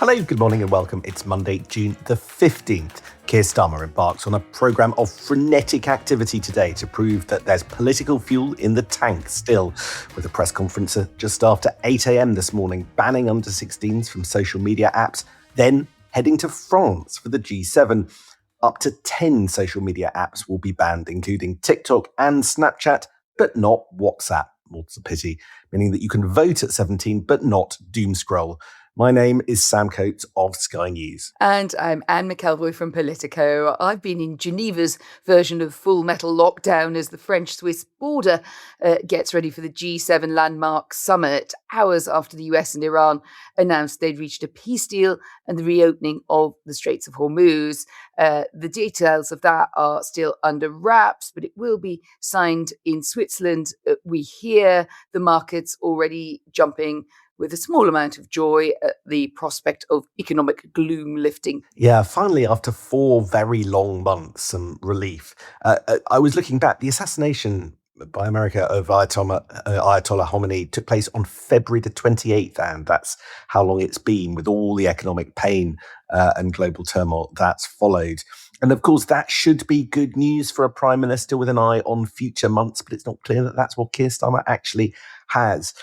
Hello, good morning and welcome. It's Monday, June the 15th. Keir Starmer embarks on a programme of frenetic activity today to prove that there's political fuel in the tank still, with a press conference just after 8 a.m. this morning, banning under-16s from social media apps, then heading to France for the G7. Up to 10 social media apps will be banned, including TikTok and Snapchat, but not WhatsApp. More's a pity, meaning that you can vote at 17, but not doom scroll. My name is Sam Coates of Sky News. And I'm Anne McElvoy from Politico. I've been in Geneva's version of full metal lockdown as the French-Swiss border gets ready for the G7 landmark summit, hours after the US and Iran announced they'd reached a peace deal and the reopening of the Straits of Hormuz. The details of that are still under wraps, but it will be signed in Switzerland. We hear the markets already jumping with a small amount of joy at the prospect of economic gloom lifting. Yeah, finally, after 4 very long months, some relief. I was looking back. The assassination by America of Ayatollah Khomeini took place on February the 28th, and that's how long it's been, with all the economic pain and global turmoil that's followed. And of course, that should be good news for a prime minister with an eye on future months, but it's not clear that that's what Keir Starmer actually has.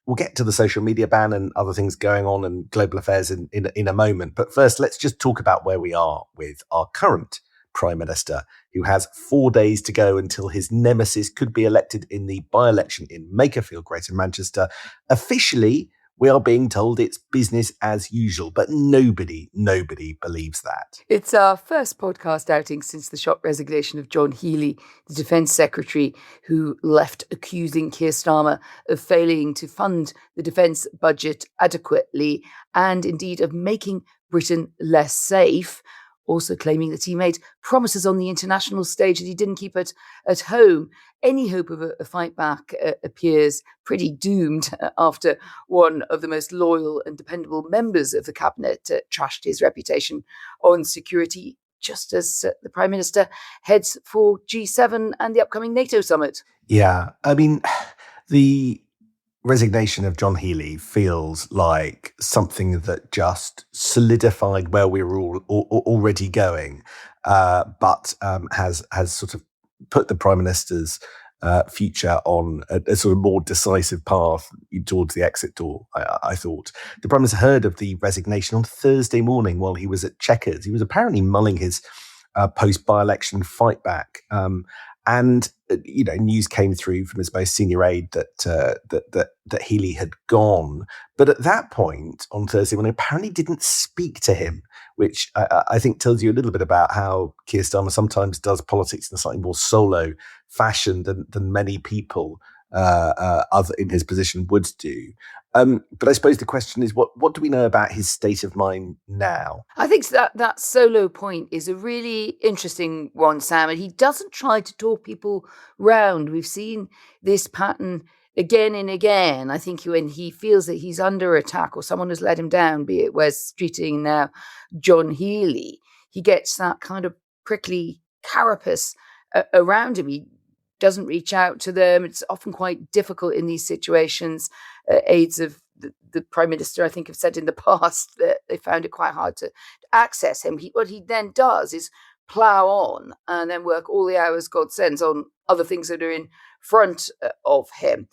We'll get to the social media ban and other things going on and global affairs in a moment. But first, let's just talk about where we are with our current Prime Minister, who has 4 days to go until his nemesis could be elected in the by-election in Makerfield, Greater Manchester. Officially, we are being told it's business as usual, but nobody believes that. It's our first podcast outing since the shock resignation of John Healey, the Defence Secretary, who left accusing Keir Starmer of failing to fund the defence budget adequately and indeed of making Britain less safe. Also claiming that he made promises on the international stage that he didn't keep at home. Any hope of a fight back appears pretty doomed after one of the most loyal and dependable members of the cabinet trashed his reputation on security, just as the Prime Minister heads for G7 and the upcoming NATO summit. Yeah, I mean, the resignation of John Healey feels like something that just solidified where we were already going, but has sort of put the Prime Minister's future on a sort of more decisive path towards the exit door, I thought. The Prime Minister heard of the resignation on Thursday morning while he was at Chequers. He was apparently mulling his post-by-election fight back. And news came through from his most senior aide that Healey had gone, but at that point on Thursday, when he apparently didn't speak to him, which I think tells you a little bit about how Keir Starmer sometimes does politics in a slightly more solo fashion than many people other in his position would do. But I suppose the question is, what do we know about his state of mind now? I think that solo point is a really interesting one, Sam, and he doesn't try to talk people round. We've seen this pattern again and again. I think when he feels that he's under attack or someone has let him down, be it Wes Streeting, now John Healey, he gets that kind of prickly carapace around him. He doesn't reach out to them. It's often quite difficult in these situations. Aides of the Prime Minister, I think, have said in the past that they found it quite hard to access him. What he then does is plough on and then work all the hours God sends on other things that are in front of him.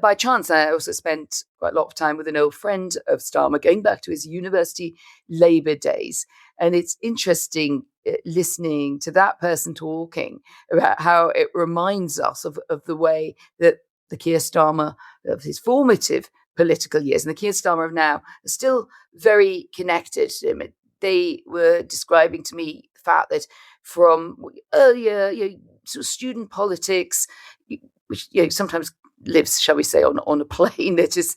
By chance, I also spent quite a lot of time with an old friend of Starmer, going back to his university Labour days. And it's interesting listening to that person talking about how it reminds us of the way that the Keir Starmer of his formative political years and the Keir Starmer of now are still very connected. They were describing to me the fact that from earlier sort of student politics, which sometimes lives, shall we say, on a plane that is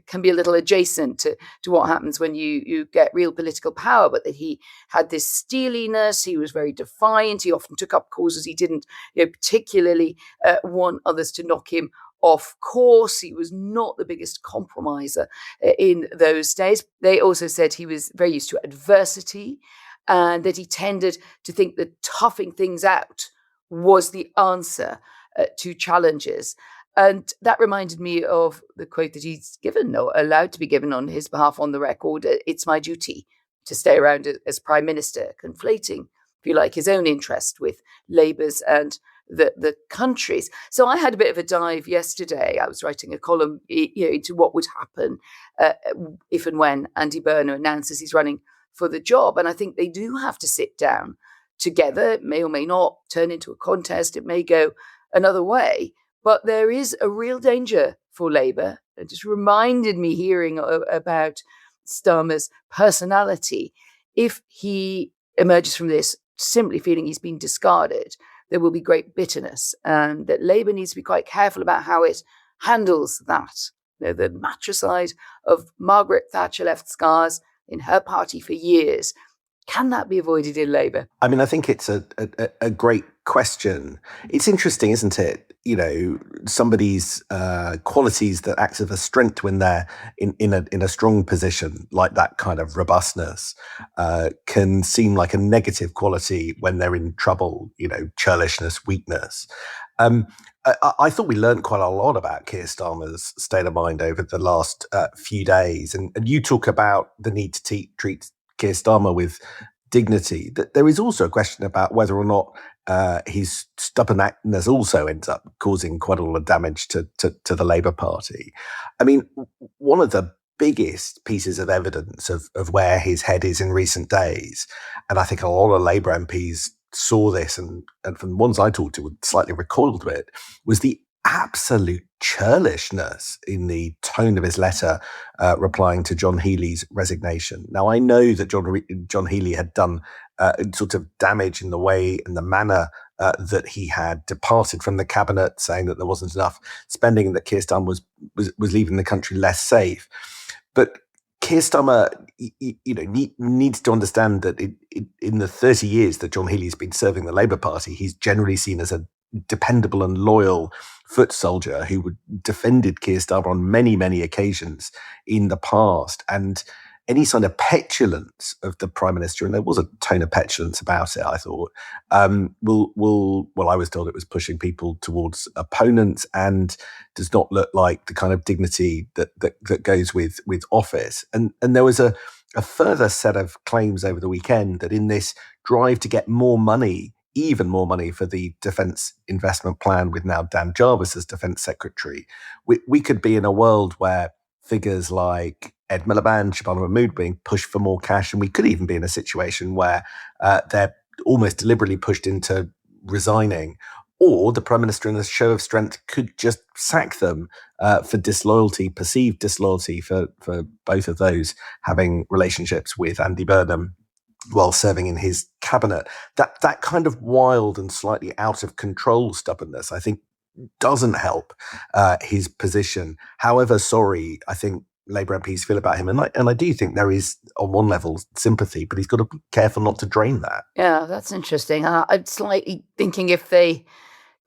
can be a little adjacent to what happens when you get real political power, but that he had this steeliness. He was very defiant. He often took up causes he didn't particularly want others to knock him off course. He was not the biggest compromiser in those days. They also said he was very used to adversity and that he tended to think that toughing things out was the answer to challenges. And that reminded me of the quote that he's given, or allowed to be given on his behalf on the record. It's my duty to stay around as Prime Minister, conflating, if you like, his own interest with Labour's and the country's. So I had a bit of a dive yesterday. I was writing a column into what would happen if and when Andy Burnham announces he's running for the job. And I think they do have to sit down together. It may or may not turn into a contest. It may go another way. But there is a real danger for Labour. It just reminded me hearing about Starmer's personality. If he emerges from this simply feeling he's been discarded, there will be great bitterness, and that Labour needs to be quite careful about how it handles that. The matricide of Margaret Thatcher left scars in her party for years. Can that be avoided in Labour? I mean, I think it's a great question. It's interesting, isn't it? Somebody's qualities that act as a strength when they're in a strong position, like that kind of robustness, can seem like a negative quality when they're in trouble. Churlishness, weakness. I thought we learned quite a lot about Keir Starmer's state of mind over the last few days, and you talk about the need to treat Keir Starmer with dignity. That there is also a question about whether or not his stubbornness also ends up causing quite a lot of damage to the Labour Party. I mean, one of the biggest pieces of evidence of where his head is in recent days, and I think a lot of Labour MPs saw this, and from the ones I talked to would slightly recoiled a bit, was the absolute churlishness in the tone of his letter replying to John Healey's resignation. Now, I know that John Healey had done sort of damage in the way and the manner that he had departed from the cabinet, saying that there wasn't enough spending and that Keir Starmer was leaving the country less safe. But Keir Starmer, needs to understand that in the 30 years that John Healey's been serving the Labour Party, he's generally seen as a dependable and loyal foot soldier who defended Keir Starmer on many, many occasions in the past. And any sign of petulance of the Prime Minister, and there was a tone of petulance about it, I thought, I was told it was pushing people towards opponents and does not look like the kind of dignity that goes with office. And there was a further set of claims over the weekend that in this drive to get more money, even more money for the Defence Investment Plan, with now Dan Jarvis as Defence Secretary, we could be in a world where figures like Ed Miliband, Shabana Mahmood being pushed for more cash, and we could even be in a situation where they're almost deliberately pushed into resigning, or the Prime Minister in a show of strength could just sack them for disloyalty, perceived disloyalty for both of those having relationships with Andy Burnham while serving in his cabinet. That kind of wild and slightly out of control stubbornness, I think, doesn't help his position. However sorry I think Labour MPs feel about him, and I do think there is, on one level, sympathy, but he's got to be careful not to drain that. Yeah, that's interesting. I'm slightly thinking if they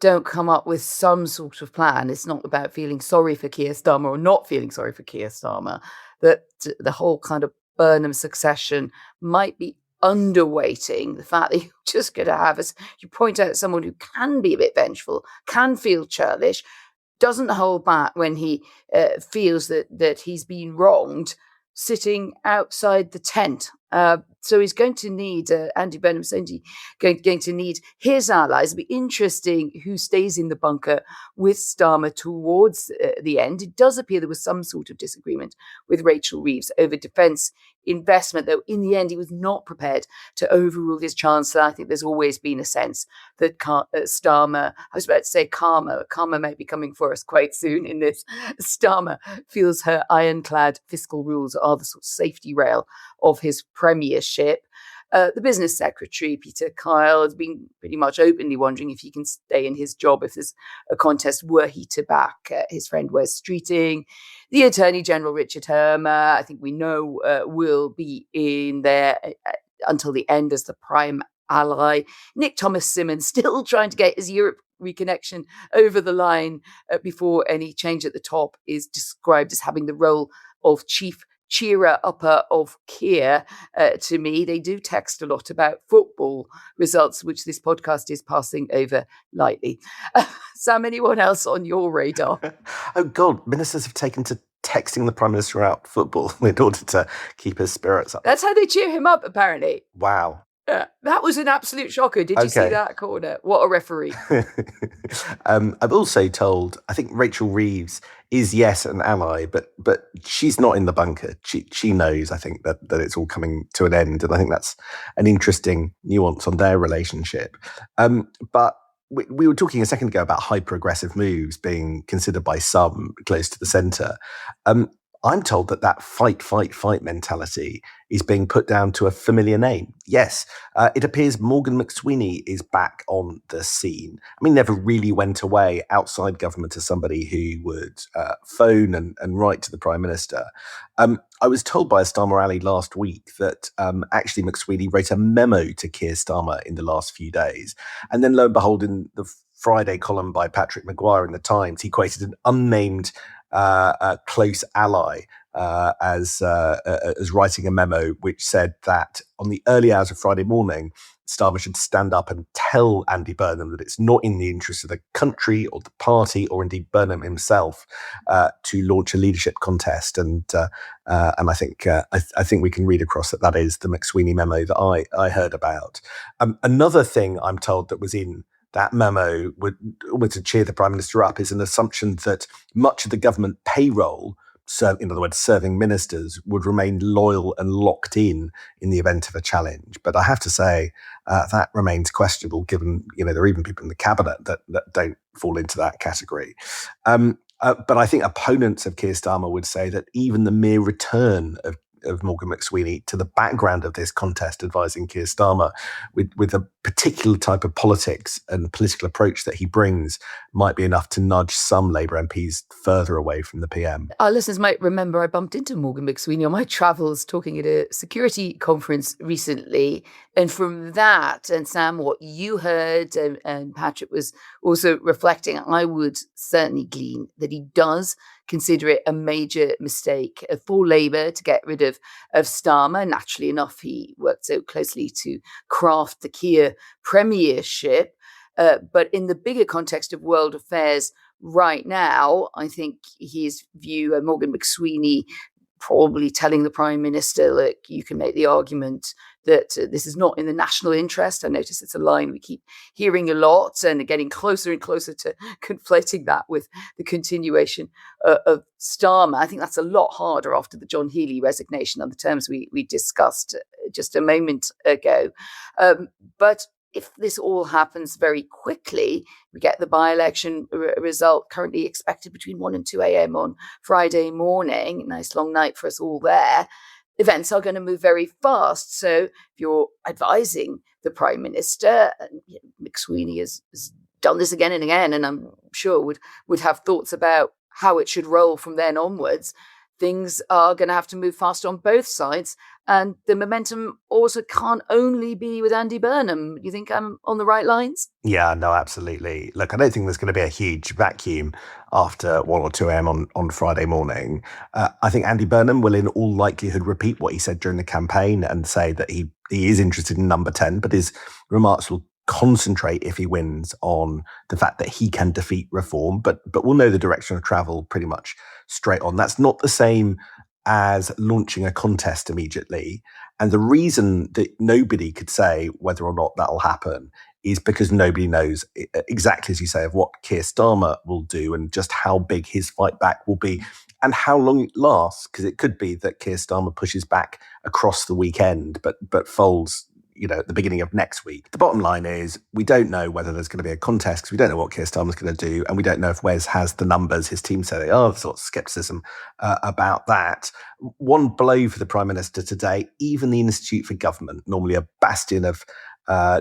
don't come up with some sort of plan, it's not about feeling sorry for Keir Starmer or not feeling sorry for Keir Starmer, that the whole kind of Burnham succession might be underweighting the fact that you're just going to have, as you point out, someone who can be a bit vengeful, can feel churlish, doesn't hold back when he feels that he's been wronged, sitting outside the tent. So he's going to need, Andy Burnham saying going to need his allies. It'll be interesting who stays in the bunker with Starmer towards the end. It does appear there was some sort of disagreement with Rachel Reeves over defence investment, though in the end he was not prepared to overrule his chancellor. I think there's always been a sense that Starmer, I was about to say karma may be coming for us quite soon in this. Starmer feels her ironclad fiscal rules are the sort of safety rail of his premiership. The business secretary, Peter Kyle, has been pretty much openly wondering if he can stay in his job if there's a contest were he to back his friend Wes Streeting. The Attorney General, Richard Hermer, I think we know will be in there until the end as the prime ally. Nick Thomas-Symonds still trying to get his Europe reconnection over the line before any change at the top is described as having the role of chief cheerer-upper of Keir to me. They do text a lot about football results, which this podcast is passing over lightly. Sam, anyone else on your radar? Oh, God, ministers have taken to texting the Prime Minister out football in order to keep his spirits up. That's how they cheer him up, apparently. Wow. That was an absolute shocker. Did you see that corner? What a referee. I'm also told, I think Rachel Reeves is, yes, an ally, but she's not in the bunker. She knows, I think, that it's all coming to an end. And I think that's an interesting nuance on their relationship. But we were talking a second ago about hyper-aggressive moves being considered by some close to the centre. I'm told that fight mentality is being put down to a familiar name. Yes, it appears Morgan McSweeney is back on the scene. I mean, never really went away outside government as somebody who would phone and write to the Prime Minister. I was told by a Starmer ally last week that actually McSweeney wrote a memo to Keir Starmer in the last few days. And then lo and behold, in the Friday column by Patrick Maguire in The Times, he quoted an unnamed a close ally as writing a memo which said that on the early hours of Friday morning, Starmer should stand up and tell Andy Burnham that it's not in the interest of the country or the party or indeed Burnham himself to launch a leadership contest. And I think we can read across that is the McSweeney memo that I heard about. Another thing I'm told that was in that memo would to cheer the Prime Minister up is an assumption that much of the government payroll, so in other words, serving ministers, would remain loyal and locked in the event of a challenge. But I have to say that remains questionable, given there are even people in the cabinet that don't fall into that category. But I think opponents of Keir Starmer would say that even the mere return of Morgan McSweeney to the background of this contest advising Keir Starmer with a particular type of politics and political approach that he brings might be enough to nudge some Labour MPs further away from the PM. Our listeners might remember I bumped into Morgan McSweeney on my travels talking at a security conference recently. And from that, and Sam, what you heard and Patrick was also reflecting, I would certainly glean that he does consider it a major mistake for Labour to get rid of Starmer. Naturally enough, he worked so closely to craft the Keir premiership. But in the bigger context of world affairs right now, I think his view, Morgan McSweeney probably telling the Prime Minister, look, you can make the argument that this is not in the national interest. I notice it's a line we keep hearing a lot and getting closer and closer to conflating that with the continuation of Starmer. I think that's a lot harder after the John Healey resignation on the terms we discussed just a moment ago. But if this all happens very quickly, we get the by-election result currently expected between 1 and 2 a.m. on Friday morning. Nice long night for us all there. Events are going to move very fast. So if you're advising the Prime Minister, McSweeney has done this again and again, and I'm sure would have thoughts about how it should roll from then onwards, things are going to have to move fast on both sides. And the momentum also can't only be with Andy Burnham. You think I'm on the right lines? Yeah, no, absolutely. Look, I don't think there's going to be a huge vacuum after 1 or 2 a.m. on Friday morning. I think Andy Burnham will in all likelihood repeat what he said during the campaign and say that he is interested in number 10, but his remarks will concentrate, if he wins, on the fact that he can defeat reform, but we'll know the direction of travel pretty much straight on. That's not the same as launching a contest immediately. And the reason that nobody could say whether or not that'll happen is because nobody knows exactly, as you say, of what Keir Starmer will do and just how big his fight back will be and how long it lasts, because it could be that Keir Starmer pushes back across the weekend, but folds at the beginning of next week. The bottom line is we don't know whether there's going to be a contest because we don't know what Keir Starmer's going to do, and we don't know if Wes has the numbers. His team say, there's lots of scepticism about that. One blow for the Prime Minister today, even the Institute for Government, normally a bastion of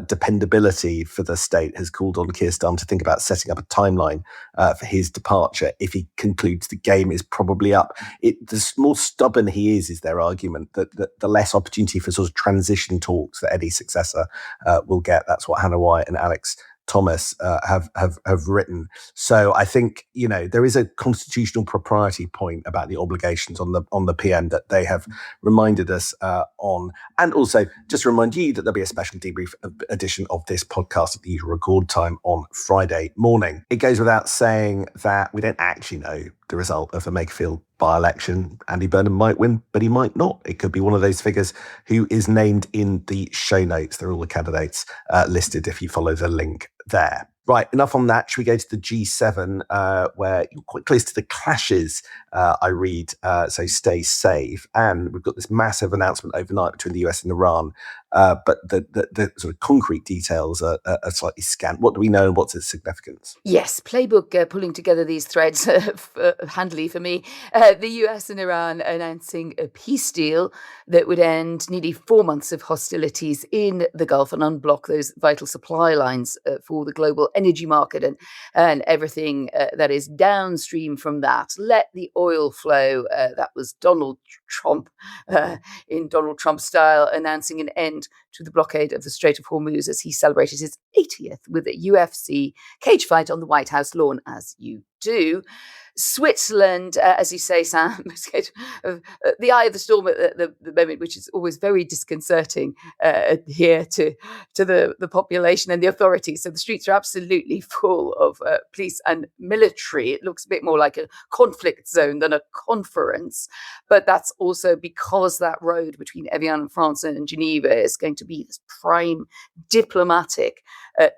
dependability for the state, has called on Keir Starmer to think about setting up a timeline for his departure if he concludes the game is probably up. The more stubborn he is their argument that the less opportunity for sort of transition talks that any successor will get. That's what Hannah White and Alex Thomas have written. So I think, there is a constitutional propriety point about the obligations on the PM that they have reminded us on. And also just remind you that there'll be a special debrief edition of this podcast at the usual record time on Friday morning. It goes without saying that we don't actually know the result of the Makerfield by-election. Andy Burnham might win, but he might not. It could be one of those figures who is named in the show notes. There are all the candidates listed if you follow the link there. Right, enough on that. Should we go to the G7, where you're quite close to the clashes, I read, so stay safe. And we've got this massive announcement overnight between the US and Iran, but the sort of concrete details are slightly scant. What do we know and what's its significance? Yes, Playbook pulling together these threads handily for me. The US and Iran announcing a peace deal that would end nearly 4 months of hostilities in the Gulf and unblock those vital supply lines for the global energy market and everything that is downstream from that. Let the oil flow. That was Donald Trump in Donald Trump style announcing an end to the blockade of the Strait of Hormuz as he celebrated his 80th with a UFC cage fight on the White House lawn, as you do. Switzerland, as you say, Sam, the eye of the storm at the moment, which is always very disconcerting here to the population and the authorities. So the streets are absolutely full of police and military. It looks a bit more like a conflict zone than a conference. But that's also because that road between Evian and France and Geneva is going to be this prime diplomatic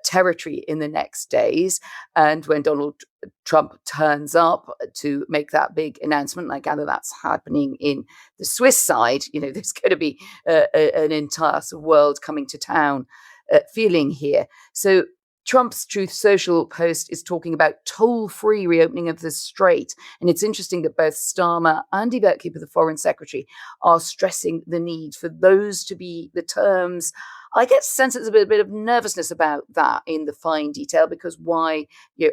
territory in the next days. And when Donald Trump turns up to make that big announcement, I gather that's happening in the Swiss side, there's going to be an entire world coming to town feeling here. So Trump's Truth Social post is talking about toll-free reopening of the strait. And it's interesting that both Starmer and Andy Burnham, the Foreign Secretary, are stressing the need for those to be the terms. I get the sense there's a bit of nervousness about that in the fine detail, because why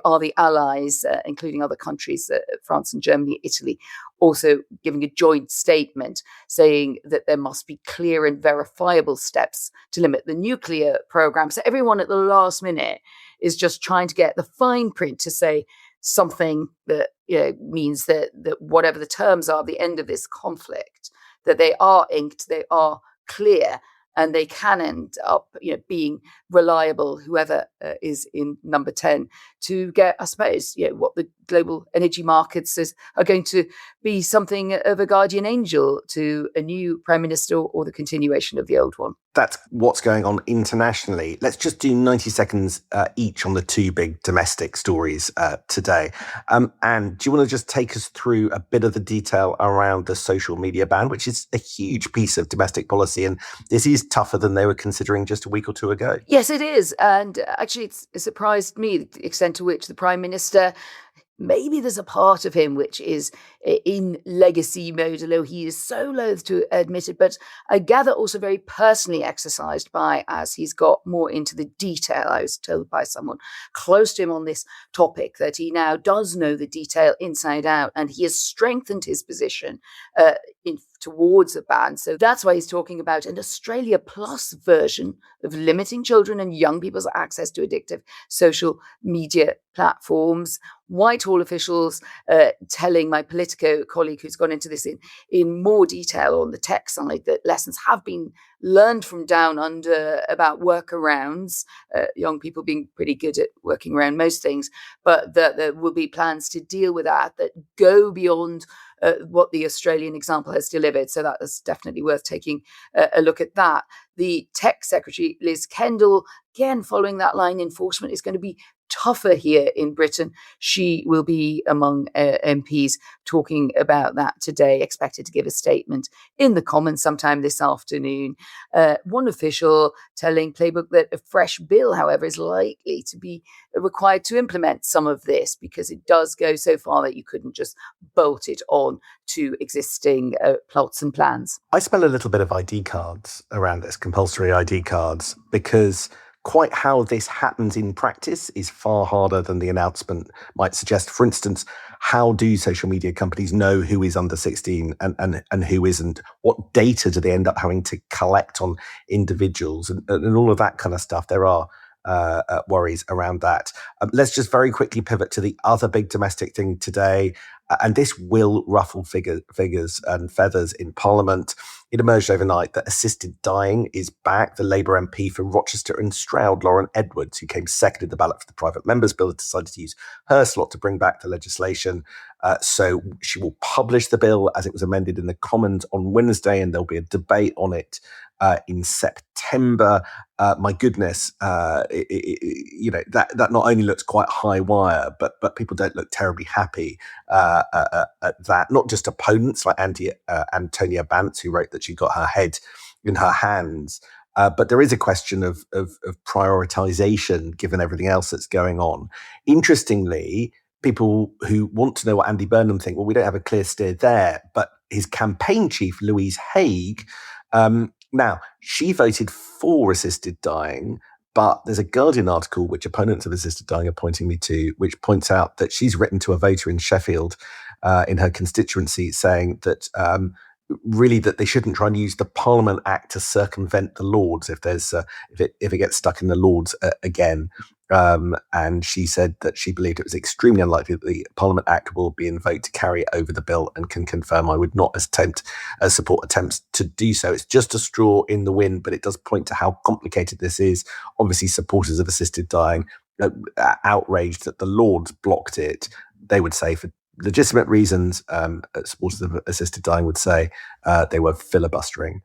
are the allies, including other countries, France and Germany, Italy, also giving a joint statement saying that there must be clear and verifiable steps to limit the nuclear program. So everyone at the last minute is just trying to get the fine print to say something that means that whatever the terms are at the end of this conflict, that they are inked, they are clear, and they can end up, being reliable, whoever is in number 10, to get, I suppose, what the global energy markets are going to be something of a guardian angel to a new prime minister or the continuation of the old one. That's what's going on internationally. Let's just do 90 seconds each on the two big domestic stories today. And do you want to just take us through a bit of the detail around the social media ban, which is a huge piece of domestic policy, and this is tougher than they were considering just a week or two ago? Yes, it is. And actually, it surprised me the extent to which the Prime Minister, maybe there's a part of him which is in legacy mode, although he is so loath to admit it, but I gather also very personally exercised by, as he's got more into the detail. I was told by someone close to him on this topic that he now does know the detail inside out, and he has strengthened his position towards a ban. So that's why he's talking about an Australia Plus version of limiting children and young people's access to addictive social media platforms. Whitehall officials telling my Politico colleague who's gone into this in more detail on the tech side that lessons have been learned from down under about workarounds, young people being pretty good at working around most things, but that there will be plans to deal with that go beyond what the Australian example has delivered. So that is definitely worth taking a look at that. The Tech Secretary, Liz Kendall, again, following that line, enforcement is going to be tougher here in Britain. She will be among MPs talking about that today, expected to give a statement in the Commons sometime this afternoon. One official telling Playbook that a fresh bill, however, is likely to be required to implement some of this, because it does go so far that you couldn't just bolt it on to existing plots and plans. I spell a little bit of ID cards around this, compulsory ID cards, because quite how this happens in practice is far harder than the announcement might suggest. For instance, how do social media companies know who is under 16 and who isn't? What data do they end up having to collect on individuals and all of that kind of stuff? There are worries around that. Let's just very quickly pivot to the other big domestic thing today. And this will ruffle figures and feathers in Parliament. It emerged overnight that assisted dying is back. The Labour MP for Rochester and Stroud, Lauren Edwards, who came second in the ballot for the private members bill, decided to use her slot to bring back the legislation. So she will publish the bill as it was amended in the Commons on Wednesday, and there'll be a debate on it in September. My goodness, that not only looks quite high wire, but people don't look terribly happy at that. Not just opponents like Antonia Bantz, who wrote that she got her head in her hands, but there is a question of prioritization given everything else that's going on. Interestingly, people who want to know what Andy Burnham think, well, we don't have a clear steer there, but his campaign chief, Louise Haigh, now, she voted for assisted dying, but there's a Guardian article which opponents of assisted dying are pointing me to, which points out that she's written to a voter in Sheffield in her constituency saying that really that they shouldn't try and use the Parliament Act to circumvent the Lords if it gets stuck in the Lords again. And she said that she believed it was extremely unlikely that the Parliament Act will be invoked to carry over the bill, and can confirm I would not support attempts to do so. It's just a straw in the wind, but it does point to how complicated this is. Obviously, supporters of assisted dying outraged that the Lords blocked it. They would say for legitimate reasons. Supporters of assisted dying would say they were filibustering.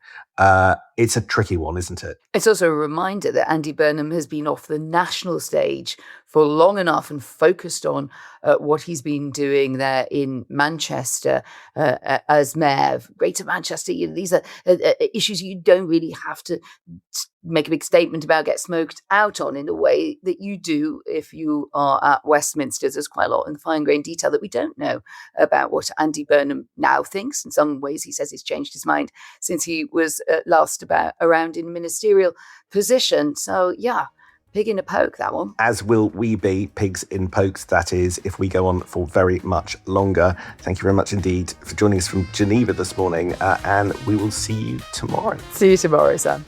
It's a tricky one, isn't it? It's also a reminder that Andy Burnham has been off the national stage for long enough and focused on what he's been doing there in Manchester as mayor of Greater Manchester. These are issues you don't really have to make a big statement about, get smoked out on in the way that you do if you are at Westminster. There's quite a lot in the fine-grained detail that we don't know about what Andy Burnham now thinks. In some ways, he says he's changed his mind since he was last around in a ministerial position. So, yeah, pig in a poke, that one. As will we be, pigs in pokes, that is, if we go on for very much longer. Thank you very much indeed for joining us from Geneva this morning, and we will see you tomorrow. See you tomorrow, Sam.